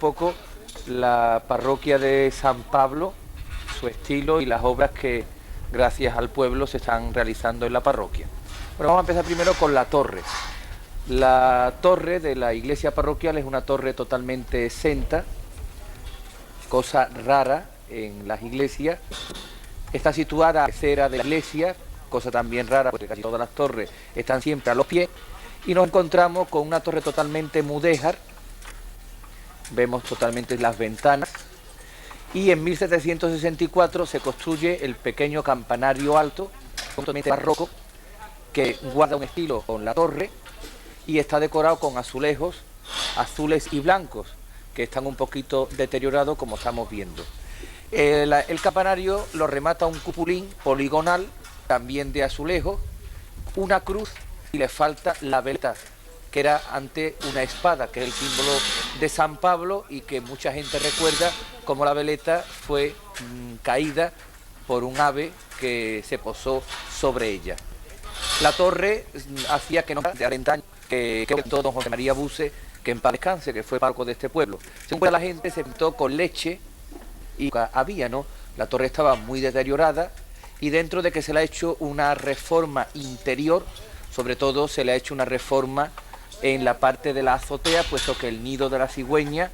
poco la parroquia de San Pablo, su estilo y las obras que gracias al pueblo se están realizando en la parroquia. Bueno, vamos a empezar primero con la torre. La torre de la iglesia parroquial es una torre totalmente exenta, cosa rara en las iglesias. Está situada a la cabecera de la iglesia, cosa también rara porque casi todas las torres están siempre a los pies, y nos encontramos con una torre totalmente mudéjar. Vemos totalmente las ventanas y en 1764 se construye el pequeño campanario alto, totalmente barroco, que guarda un estilo con la torre y está decorado con azulejos azules y blancos, que están un poquito deteriorados como estamos viendo. El campanario lo remata un cupulín poligonal, también de azulejo, una cruz y le falta la veleta, que era ante una espada, que es el símbolo de San Pablo y que mucha gente recuerda como la veleta fue caída por un ave que se posó sobre ella. La torre hacía que no de 40 años que todo don José María Buse, que en paz descanse, que fue párroco de este pueblo. Según la gente se pintó con leche y había, ¿no? La torre estaba muy deteriorada y dentro de que se le ha hecho una reforma interior, sobre todo se le ha hecho una reforma en la parte de la azotea, puesto que el nido de la cigüeña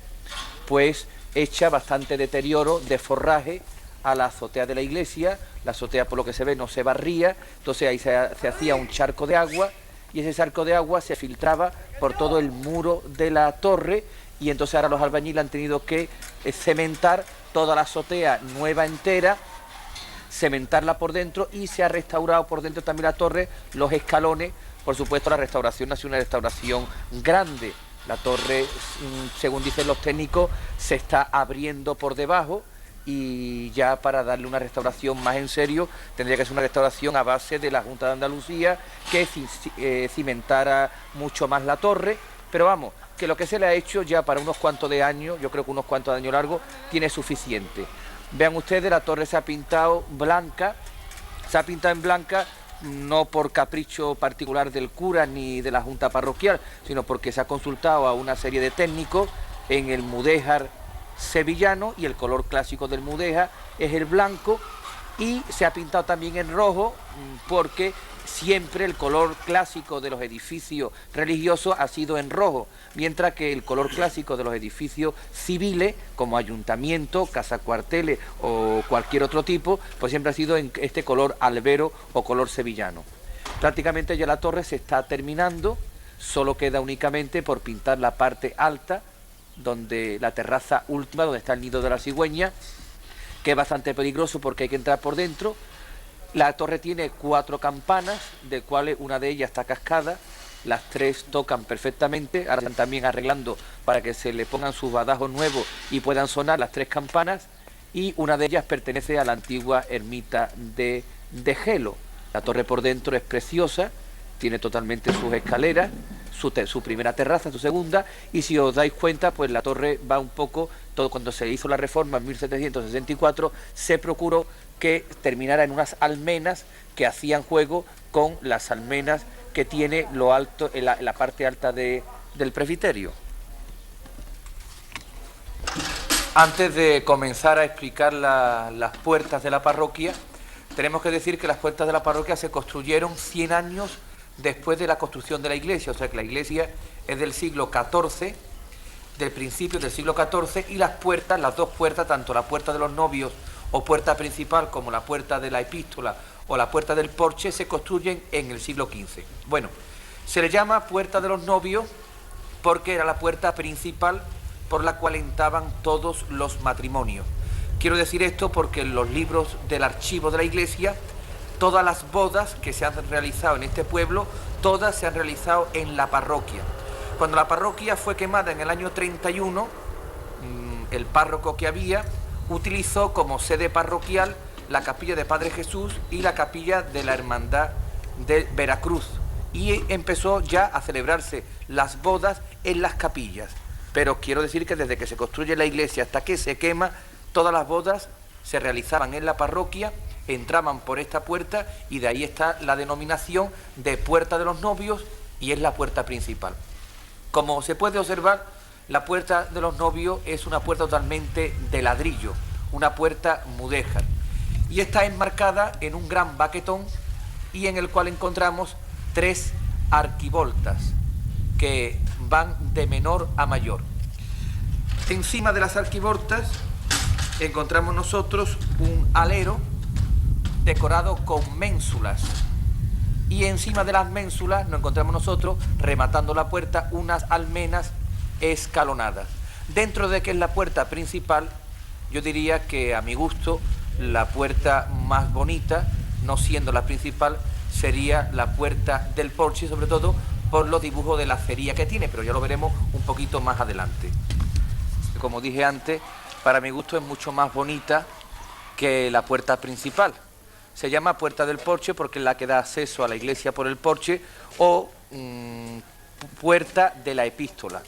pues echa bastante deterioro de forraje a la azotea de la iglesia. La azotea, por lo que se ve, no se barría, entonces ahí se hacía un charco de agua y ese charco de agua se filtraba por todo el muro de la torre y entonces ahora los albañiles han tenido que cementar toda la azotea nueva entera, cementarla por dentro y se ha restaurado por dentro también la torre, los escalones. Por supuesto, la restauración ha sido una restauración grande. La torre, según dicen los técnicos, se está abriendo por debajo y ya para darle una restauración más en serio tendría que ser una restauración a base de la Junta de Andalucía que cimentara mucho más la torre, pero vamos, que lo que se le ha hecho ya para unos cuantos de años, yo creo que unos cuantos de años largos, tiene suficiente. Vean ustedes, la torre se ha pintado blanca, se ha pintado en blanca no por capricho particular del cura ni de la Junta Parroquial, sino porque se ha consultado a una serie de técnicos en el mudéjar sevillano y el color clásico del mudéjar es el blanco y se ha pintado también en rojo porque siempre el color clásico de los edificios religiosos ha sido en rojo, mientras que el color clásico de los edificios civiles, como ayuntamiento, casa cuarteles o cualquier otro tipo, pues siempre ha sido en este color albero o color sevillano. Prácticamente ya la torre se está terminando, solo queda únicamente por pintar la parte alta, donde la terraza última, donde está el nido de la cigüeña, que es bastante peligroso porque hay que entrar por dentro. La torre tiene 4 campanas, de cuales una de ellas está cascada, las 3 tocan perfectamente, ahora están también arreglando para que se le pongan sus badajos nuevos y puedan sonar las 3 campanas, y una de ellas pertenece a la antigua ermita de Gelo. La torre por dentro es preciosa, tiene totalmente sus escaleras, su primera terraza, su segunda, y si os dais cuenta, pues la torre va un poco, todo cuando se hizo la reforma en 1764, se procuró que terminara en unas almenas que hacían juego con las almenas que tiene lo alto, en la parte alta del presbiterio. Antes de comenzar a explicar las puertas de la parroquia, tenemos que decir que las puertas de la parroquia se construyeron 100 años después de la construcción de la iglesia, o sea que la iglesia es del siglo XIV, del principio del siglo XIV, y las puertas, las 2 puertas, tanto la puerta de los novios o puerta principal como la puerta de la epístola o la puerta del porche, se construyen en el siglo XV. Bueno, se le llama puerta de los novios porque era la puerta principal por la cual entraban todos los matrimonios. Quiero decir esto porque en los libros del archivo de la iglesia, todas las bodas que se han realizado en este pueblo, todas se han realizado en la parroquia. Cuando la parroquia fue quemada en el año 31, el párroco que había utilizó como sede parroquial la capilla de Padre Jesús y la capilla de la Hermandad de Veracruz. Y empezó ya a celebrarse las bodas en las capillas. Pero quiero decir que desde que se construye la iglesia hasta que se quema, todas las bodas se realizaban en la parroquia, entraban por esta puerta y de ahí está la denominación de puerta de los novios y es la puerta principal. Como se puede observar, la puerta de los novios es una puerta totalmente de ladrillo, una puerta mudéjar, y está enmarcada en un gran baquetón y en el cual encontramos 3 arquivoltas que van de menor a mayor. Encima de las arquivoltas encontramos nosotros un alero decorado con ménsulas, y encima de las ménsulas nos encontramos nosotros, rematando la puerta, unas almenas escalonadas. Dentro de que es la puerta principal, Yo diría que a mi gusto la puerta más bonita, no siendo la principal, sería la puerta del porche, sobre todo por los dibujos de lacería que tiene, pero ya lo veremos un poquito más adelante. Como dije antes, para mi gusto es mucho más bonita que la puerta principal. Se llama puerta del porche porque es la que da acceso a la iglesia por el porche, o puerta de la epístola.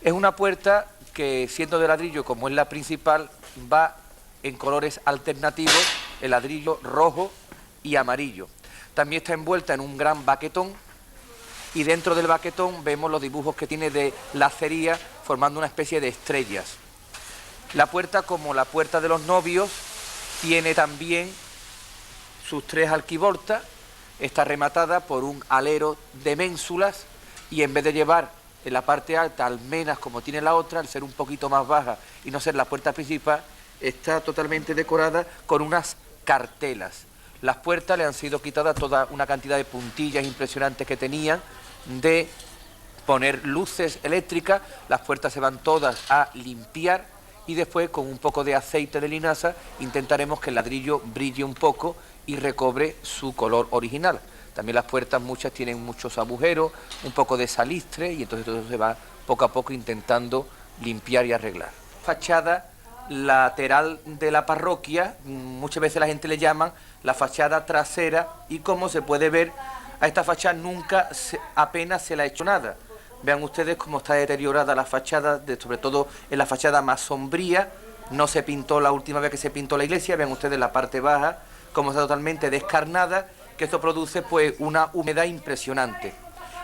Es una puerta que, siendo de ladrillo como es la principal, va en colores alternativos, el ladrillo rojo y amarillo. También está envuelta en un gran baquetón, y dentro del baquetón vemos los dibujos que tiene de lacería, formando una especie de estrellas. La puerta, como la puerta de los novios, tiene también sus 3 arquivoltas, está rematada por un alero de ménsulas, y en vez de llevar en la parte alta almenas como tiene la otra, al ser un poquito más baja y no ser la puerta principal, está totalmente decorada con unas cartelas. Las puertas le han sido quitadas toda una cantidad de puntillas impresionantes que tenían, de poner luces eléctricas. Las puertas se van todas a limpiar, y después con un poco de aceite de linaza intentaremos que el ladrillo brille un poco y recobre su color original. También las puertas, muchas tienen muchos agujeros, un poco de salistre, y entonces todo eso se va poco a poco intentando limpiar y arreglar. Fachada lateral de la parroquia, muchas veces la gente le llaman la fachada trasera, y como se puede ver, a esta fachada apenas se le ha hecho nada. Vean ustedes cómo está deteriorada la fachada, sobre todo en la fachada más sombría. No se pintó la última vez que se pintó la iglesia. Vean ustedes la parte baja, cómo está totalmente descarnada, que esto produce pues una humedad impresionante.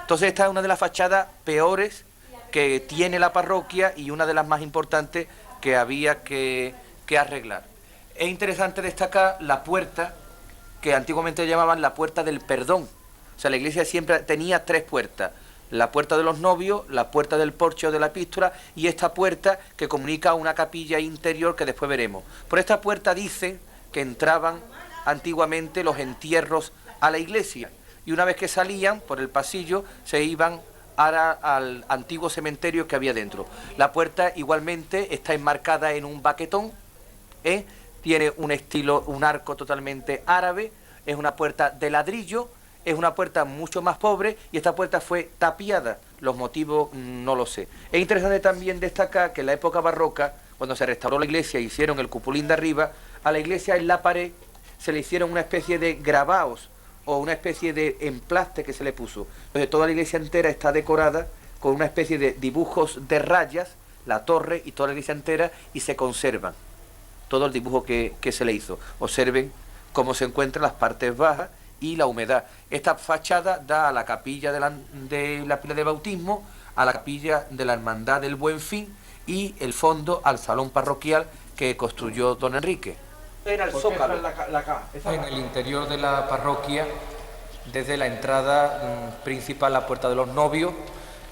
Entonces esta es una de las fachadas peores que tiene la parroquia, y una de las más importantes que había que arreglar. Es interesante destacar la puerta, que antiguamente llamaban la puerta del perdón. O sea, la iglesia siempre tenía 3 puertas: la puerta de los novios, la puerta del porche o de la epístola, y esta puerta que comunica a una capilla interior que después veremos. Por esta puerta dicen que entraban antiguamente los entierros a la iglesia, y una vez que salían por el pasillo se iban al antiguo cementerio que había dentro. La puerta igualmente está enmarcada en un baquetón, tiene un estilo, un arco totalmente árabe, es una puerta de ladrillo, es una puerta mucho más pobre, y esta puerta fue tapiada. Los motivos no lo sé. Es interesante también destacar que en la época barroca, cuando se restauró la iglesia e hicieron el cupulín de arriba, a la iglesia en la pared se le hicieron una especie de grabaos o una especie de emplaste que se le puso. Entonces toda la iglesia entera está decorada con una especie de dibujos de rayas, la torre y toda la iglesia entera, y se conservan todo el dibujo que se le hizo. Observen cómo se encuentran las partes bajas y la humedad. Esta fachada da a la capilla de la pila de bautismo, a la capilla de la Hermandad del Buen Fin, y el fondo al salón parroquial que construyó don Enrique. Era el zócalo. En el interior de la parroquia, desde la entrada principal, la puerta de los novios,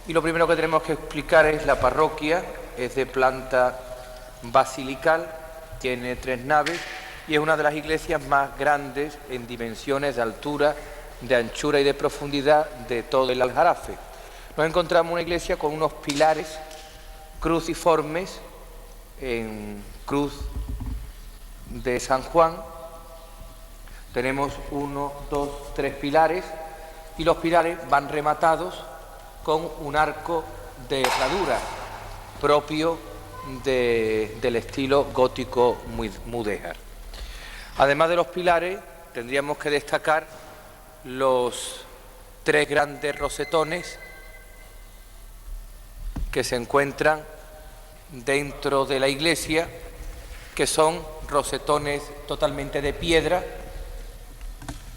y lo primero que tenemos que explicar es la parroquia. Es de planta basilical, tiene 3 naves, y es una de las iglesias más grandes en dimensiones de altura, de anchura y de profundidad de todo el Aljarafe. Nos encontramos una iglesia con unos pilares cruciformes en cruz de San Juan. Tenemos 1, 2, 3 pilares, y los pilares van rematados con un arco de herradura propio del estilo gótico mudéjar. Además de los pilares, tendríamos que destacar los 3 grandes rosetones que se encuentran dentro de la iglesia, que son rosetones totalmente de piedra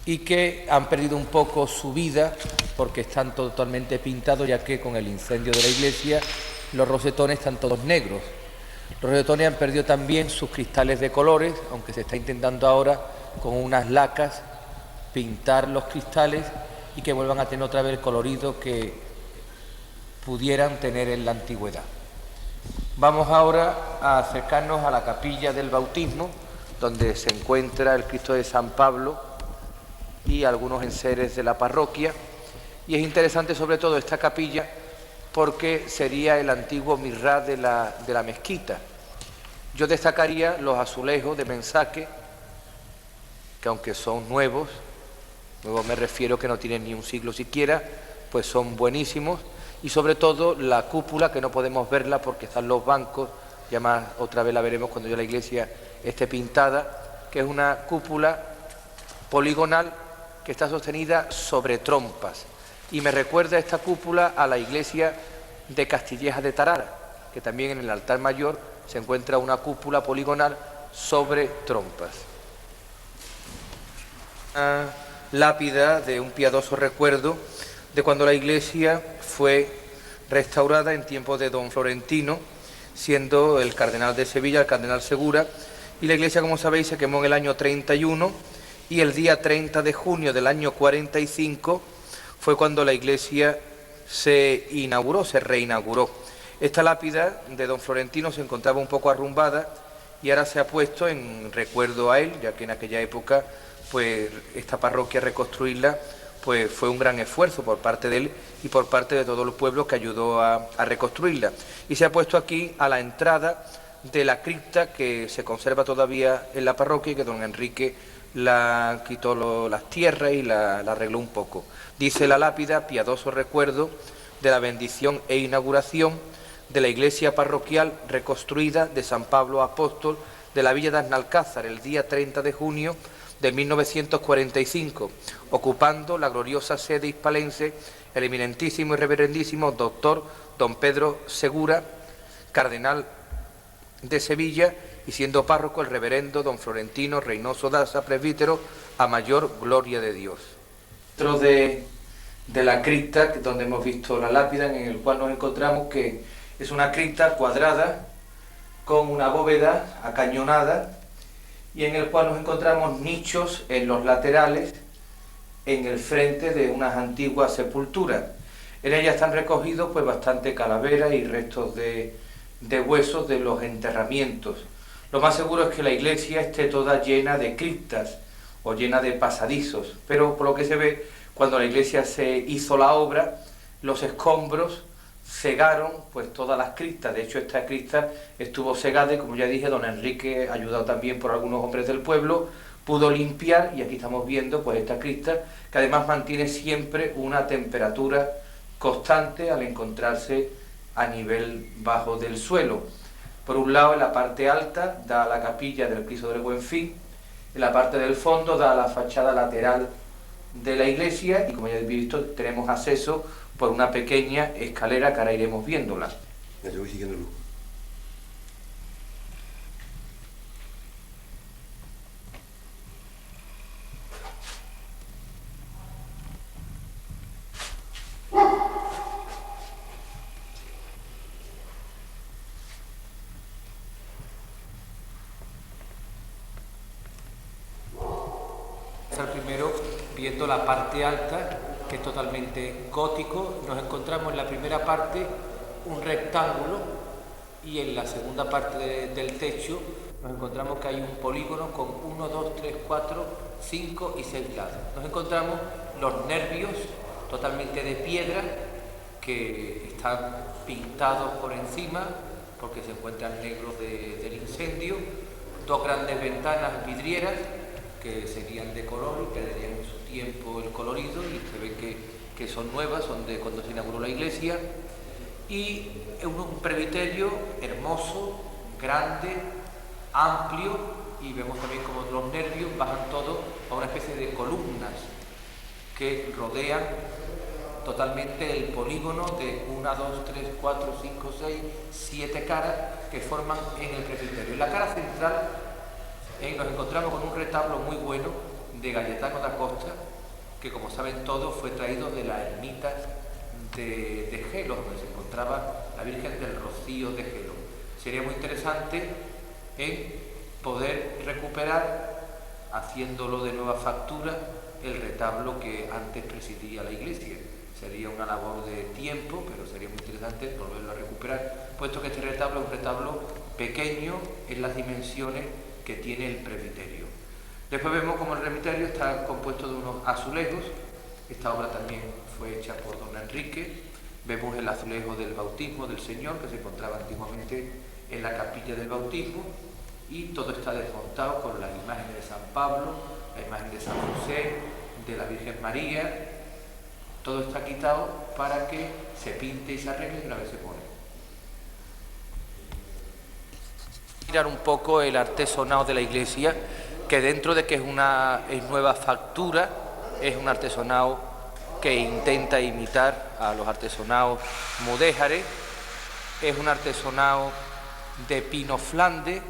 y que han perdido un poco su vida porque están totalmente pintados, ya que con el incendio de la iglesia los rosetones están todos negros. Los rosetones han perdido también sus cristales de colores, aunque se está intentando ahora con unas lacas pintar los cristales y que vuelvan a tener otra vez el colorido que pudieran tener en la antigüedad. Vamos ahora a acercarnos a la capilla del bautismo, donde se encuentra el Cristo de San Pablo y algunos enseres de la parroquia. Y es interesante sobre todo esta capilla porque sería el antiguo mihrab de la mezquita. Yo destacaría los azulejos de mensaque, que aunque son nuevos me refiero que no tienen ni un siglo siquiera, pues son buenísimos, y sobre todo la cúpula, que no podemos verla porque están los bancos, ya más otra vez la veremos cuando ya la iglesia esté pintada, que es una cúpula poligonal que está sostenida sobre trompas, y me recuerda esta cúpula a la iglesia de Castilleja de Tarara, que también en el altar mayor se encuentra una cúpula poligonal sobre trompas. Una lápida de un piadoso recuerdo de cuando la iglesia fue restaurada en tiempos de don Florentino, siendo el cardenal de Sevilla, el cardenal Segura, y la iglesia, como sabéis, se quemó en el año 31, y el día 30 de junio del año 45 fue cuando la iglesia se inauguró, se reinauguró. Esta lápida de don Florentino se encontraba un poco arrumbada y ahora se ha puesto en recuerdo a él, ya que en aquella época pues esta parroquia, reconstruirla, pues fue un gran esfuerzo por parte de él y por parte de todo el pueblo que ayudó a reconstruirla. Y se ha puesto aquí a la entrada de la cripta que se conserva todavía en la parroquia y que don Enrique la quitó las tierras y la arregló un poco. Dice la lápida: piadoso recuerdo de la bendición e inauguración de la iglesia parroquial reconstruida de San Pablo Apóstol de la villa de Aznalcázar el día 30 de junio de 1945, ocupando la gloriosa sede hispalense el eminentísimo y reverendísimo doctor don Pedro Segura, cardenal de Sevilla, y siendo párroco el reverendo don Florentino Reynoso Daza, presbítero, a mayor gloria de Dios. Dentro de la cripta, donde hemos visto la lápida, en el cual nos encontramos, que es una cripta cuadrada con una bóveda acañonada, y en el cual nos encontramos nichos en los laterales, en el frente de unas antiguas sepulturas. En ellas están recogidos pues bastante calaveras y restos de huesos de los enterramientos. Lo más seguro es que la iglesia esté toda llena de criptas o llena de pasadizos, pero por lo que se ve, cuando la iglesia se hizo la obra, los escombros cegaron pues todas las criptas. De hecho, esta cripta estuvo cegada y, como ya dije, don Enrique, ayudado también por algunos hombres del pueblo, pudo limpiar, y aquí estamos viendo pues esta cripta, que además mantiene siempre una temperatura constante al encontrarse a nivel bajo del suelo. Por un lado, en la parte alta da a la capilla del Cristo del Buen Fin, en la parte del fondo da a la fachada lateral de la iglesia, y como ya habéis visto, tenemos acceso por una pequeña escalera que ahora iremos viéndola. Yo voy siguiéndolo. Primero, viendo la parte alta, que es totalmente gótico, nos encontramos en la primera parte un rectángulo, y en la segunda parte del techo nos encontramos que hay un polígono con 1, 2, 3, 4, 5 y 6 lados. Nos encontramos los nervios totalmente de piedra, que están pintados por encima porque se encuentran negros del incendio, dos grandes ventanas vidrieras que serían de color y perderían en su tiempo el colorido, y se ve que son nuevas, son de cuando se inauguró la iglesia, y un presbiterio hermoso, grande, amplio, y vemos también como los nervios bajan todos a una especie de columnas que rodean totalmente el polígono de 1, 2, 3, 4, 5, 6, 7 caras que forman en el presbiterio. En la cara central nos encontramos con un retablo muy bueno de Galletano da Costa, que, como saben todos, fue traído de la ermita de Gelo, donde se encontraba la Virgen del Rocío de Gelo. Sería muy interesante poder recuperar, haciéndolo de nueva factura, el retablo que antes presidía la iglesia. Sería una labor de tiempo, pero sería muy interesante volverlo a recuperar, puesto que este retablo es un retablo pequeño en las dimensiones que tiene el presbiterio. Después vemos como el presbiterio está compuesto de unos azulejos. Esta obra también fue hecha por don Enrique. Vemos el azulejo del bautismo del Señor, que se encontraba antiguamente en la capilla del bautismo. y todo está desmontado con las imágenes de San Pablo, la imagen de San José, de la Virgen María. Todo está quitado para que se pinte y se arregle y una vez se pone. Mirar un poco el artesonado de la iglesia, que dentro de que es una nueva factura, es un artesonado que intenta imitar a los artesonados mudéjares, es un artesonado de pino Flandes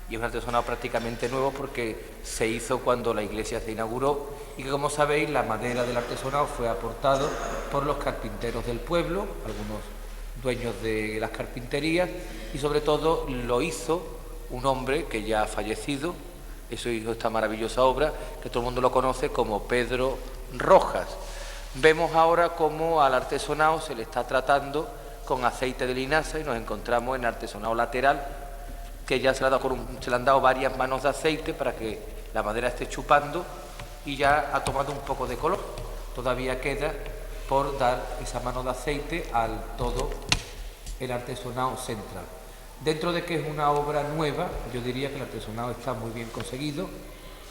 y es un artesonado prácticamente nuevo porque se hizo cuando la iglesia se inauguró y que, como sabéis, la madera del artesonado fue aportado por los carpinteros del pueblo, algunos dueños de las carpinterías, y sobre todo lo hizo un hombre que ya ha fallecido. Eso hizo esta maravillosa obra que todo el mundo lo conoce como Pedro Rojas. Vemos ahora cómo al artesonado se le está tratando con aceite de linaza y nos encontramos en el artesonado lateral, que ya se le han dado varias manos de aceite para que la madera esté chupando y ya ha tomado un poco de color. Todavía queda por dar esa mano de aceite al todo el artesonado central. Dentro de que es una obra nueva, yo diría que el artesonado está muy bien conseguido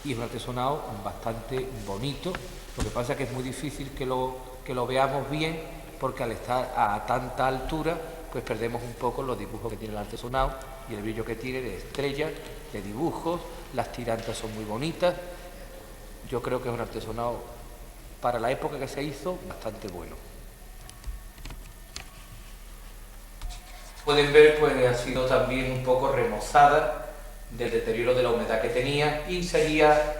y es un artesonado bastante bonito. Lo que pasa es que es muy difícil que lo veamos bien, porque al estar a tanta altura, pues perdemos un poco los dibujos que tiene el artesonado y el brillo que tiene de estrellas, de dibujos. Las tirantas son muy bonitas. Yo creo que es un artesonado, para la época que se hizo, bastante bueno. Pueden ver, pues ha sido también un poco remozada del deterioro de la humedad que tenía y sería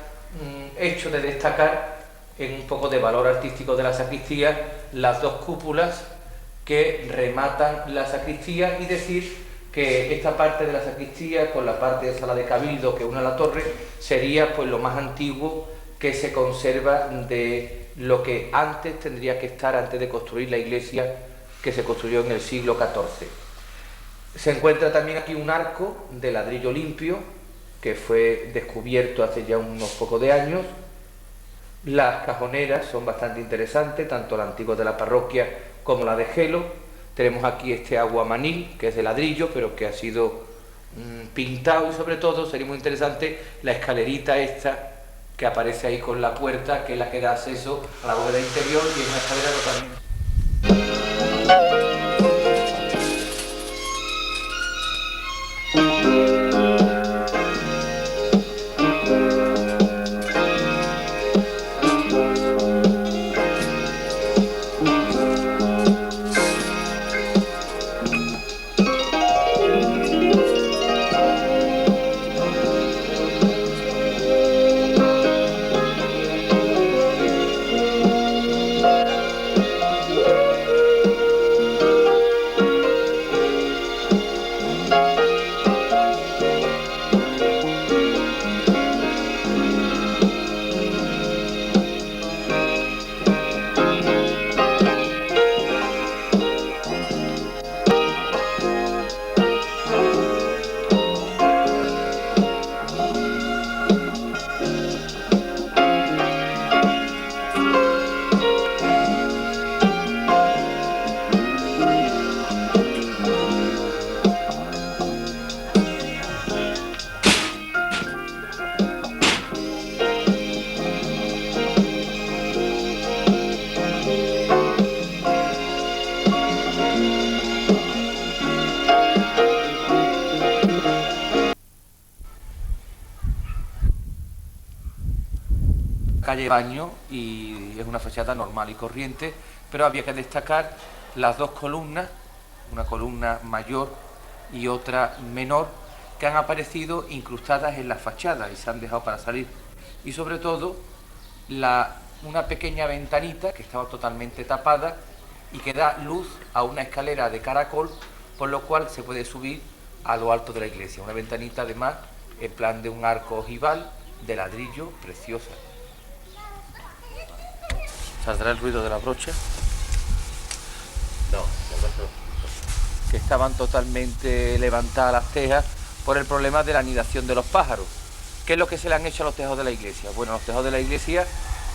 hecho de destacar en un poco de valor artístico de la sacristía las dos cúpulas que rematan la sacristía, y decir que esta parte de la sacristía con la parte de sala de cabildo que une a la torre sería pues lo más antiguo que se conserva de lo que antes tendría que estar, antes de construir la iglesia que se construyó en el siglo XIV. Se encuentra también aquí un arco de ladrillo limpio que fue descubierto hace ya unos pocos de años. Las cajoneras son bastante interesantes, tanto la antigua de la parroquia como la de Gelo. Tenemos aquí este aguamanil, que es de ladrillo, pero que ha sido pintado, y sobre todo sería muy interesante la escalerita esta que aparece ahí con la puerta, que es la que da acceso a la bóveda interior, y es una escalera totalmente... Calle Baño, y es una fachada normal y corriente, pero había que destacar las dos columnas, una columna mayor y otra menor, que han aparecido incrustadas en la fachada y se han dejado para salir, y sobre todo una pequeña ventanita que estaba totalmente tapada y que da luz a una escalera de caracol, por lo cual se puede subir a lo alto de la iglesia. Una ventanita además en plan de un arco ojival de ladrillo, preciosa. ¿Saldrá el ruido de la brocha? No. Que estaban totalmente levantadas las tejas por el problema de la anidación de los pájaros. ¿Qué es lo que se le han hecho a los tejados de la iglesia? Bueno, los tejados de la iglesia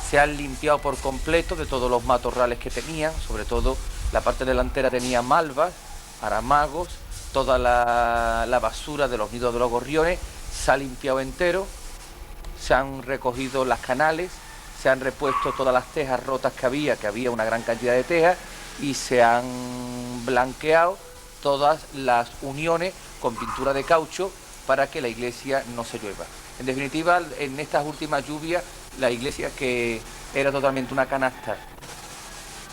se han limpiado por completo de todos los matorrales que tenían, sobre todo la parte delantera tenía malvas, aramagos, toda la basura de los nidos de los gorriones. se ha limpiado entero, se han recogido las canales, se han repuesto todas las tejas rotas que había una gran cantidad de tejas, y se han blanqueado todas las uniones con pintura de caucho para que la iglesia no se llueva. En definitiva, en estas últimas lluvias, la iglesia, que era totalmente una canasta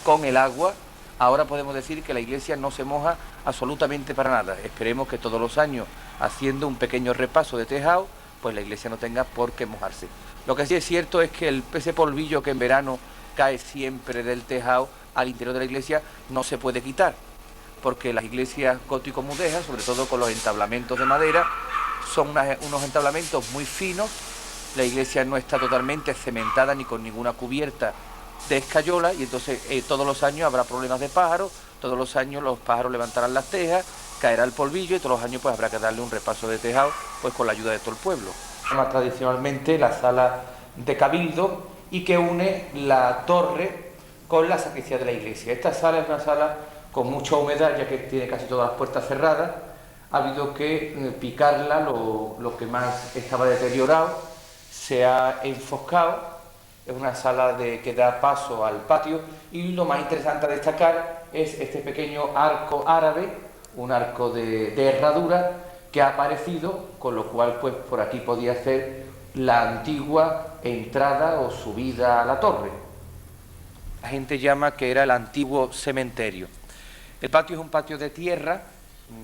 con el agua, ahora podemos decir que la iglesia no se moja absolutamente para nada. Esperemos que todos los años, haciendo un pequeño repaso de tejado, pues la iglesia no tenga por qué mojarse. Lo que sí es cierto es que ese polvillo que en verano cae siempre del tejado al interior de la iglesia no se puede quitar, porque las iglesias gótico-mudéjas, sobre todo con los entablamentos de madera, son unos entablamentos muy finos. La iglesia no está totalmente cementada ni con ninguna cubierta de escayola, y entonces todos los años habrá problemas de pájaros, todos los años los pájaros levantarán las tejas, caerá el polvillo, y todos los años pues habrá que darle un repaso de tejado, pues con la ayuda de todo el pueblo. Tradicionalmente la sala de cabildo, y que une la torre con la sacristía de la iglesia. Esta sala es una sala con mucha humedad, ya que tiene casi todas las puertas cerradas. Ha habido que picarla, lo que más estaba deteriorado se ha enfoscado. Es una sala que da paso al patio, y lo más interesante a destacar es este pequeño arco árabe, un arco de herradura que ha aparecido, con lo cual pues por aquí podía ser la antigua entrada o subida a la torre. La gente llama que era el antiguo cementerio. El patio es un patio de tierra.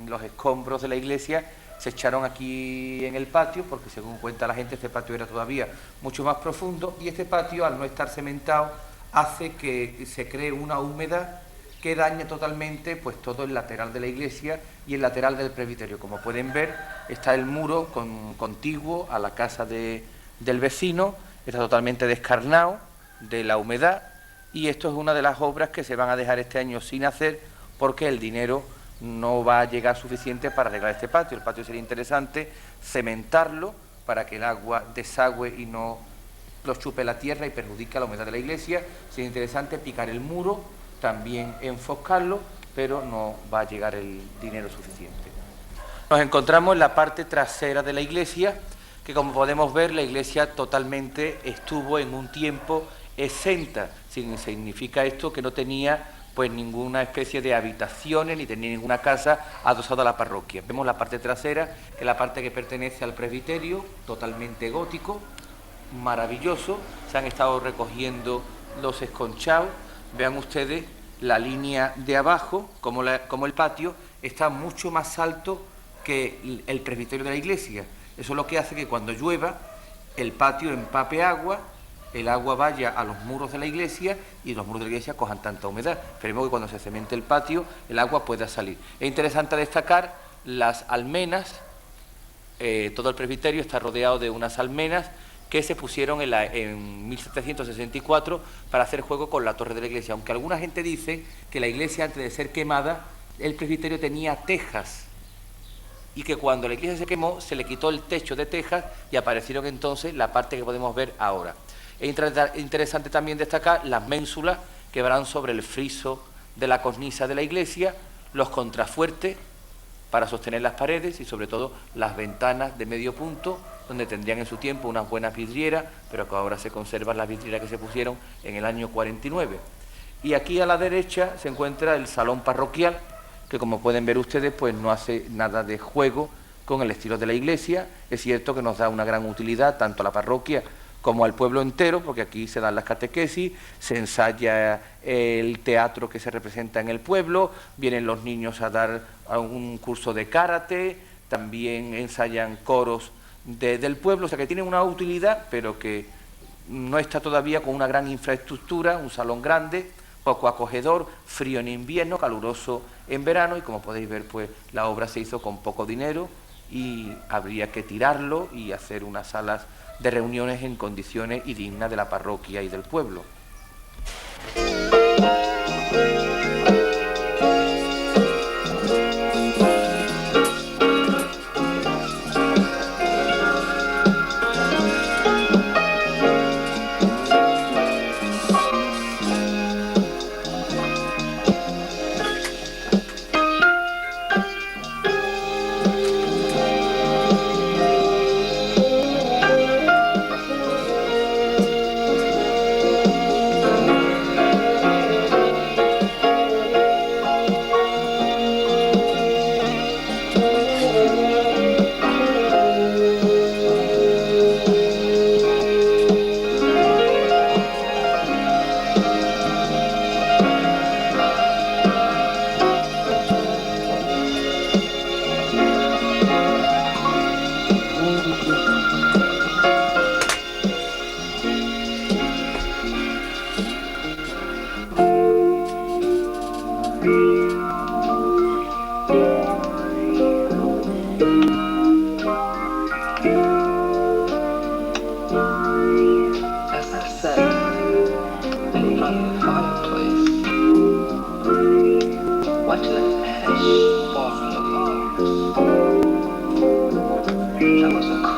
Los escombros de la iglesia se echaron aquí en el patio, porque según cuenta la gente, este patio era todavía mucho más profundo, y este patio, al no estar cementado, hace que se cree una humedad que daña totalmente pues todo el lateral de la iglesia y el lateral del presbiterio. Como pueden ver, está el muro contiguo a la casa del vecino, está totalmente descarnado de la humedad, y esto es una de las obras que se van a dejar este año sin hacer, porque el dinero no va a llegar suficiente para arreglar este patio. El patio sería interesante cementarlo para que el agua desagüe y no lo chupe la tierra y perjudique a la humedad de la iglesia. Sería interesante picar el muro, también enfoscarlo, pero no va a llegar el dinero suficiente. Nos encontramos en la parte trasera de la iglesia, que como podemos ver, la iglesia totalmente estuvo en un tiempo exenta. Significa esto que no tenía pues ninguna especie de habitaciones, ni tenía ninguna casa adosada a la parroquia. Vemos la parte trasera, que es la parte que pertenece al presbiterio, totalmente gótico, maravilloso. Se han estado recogiendo los esconchados. Vean ustedes la línea de abajo, como el patio está mucho más alto que el presbiterio de la iglesia. Eso es lo que hace que cuando llueva el patio empape agua, el agua vaya a los muros de la iglesia, y los muros de la iglesia cojan tanta humedad. Esperemos que cuando se cemente el patio el agua pueda salir. Es interesante destacar las almenas. Todo el presbiterio está rodeado de unas almenas que se pusieron en 1764 para hacer juego con la torre de la iglesia, aunque alguna gente dice que la iglesia, antes de ser quemada, el presbiterio tenía tejas, y que cuando la iglesia se quemó se le quitó el techo de tejas y aparecieron entonces la parte que podemos ver ahora. Es interesante también destacar las ménsulas que van sobre el friso de la cornisa de la iglesia, los contrafuertes para sostener las paredes, y sobre todo las ventanas de medio punto, donde tendrían en su tiempo unas buenas vidrieras, pero que ahora se conservan las vidrieras que se pusieron en el año 49. Y aquí a la derecha se encuentra el salón parroquial, que como pueden ver ustedes, pues no hace nada de juego con el estilo de la iglesia. Es cierto que nos da una gran utilidad tanto a la parroquia como al pueblo entero, porque aquí se dan las catequesis, se ensaya el teatro que se representa en el pueblo, vienen los niños a dar un curso de karate, también ensayan coros del pueblo, o sea que tiene una utilidad, pero que no está todavía con una gran infraestructura, un salón grande, poco acogedor, frío en invierno, caluroso en verano, y como podéis ver, pues la obra se hizo con poco dinero, y habría que tirarlo y hacer unas salas de reuniones en condiciones y dignas de la parroquia y del pueblo. As I sat in front of the fireplace, watching the ash fall from the logs, that was a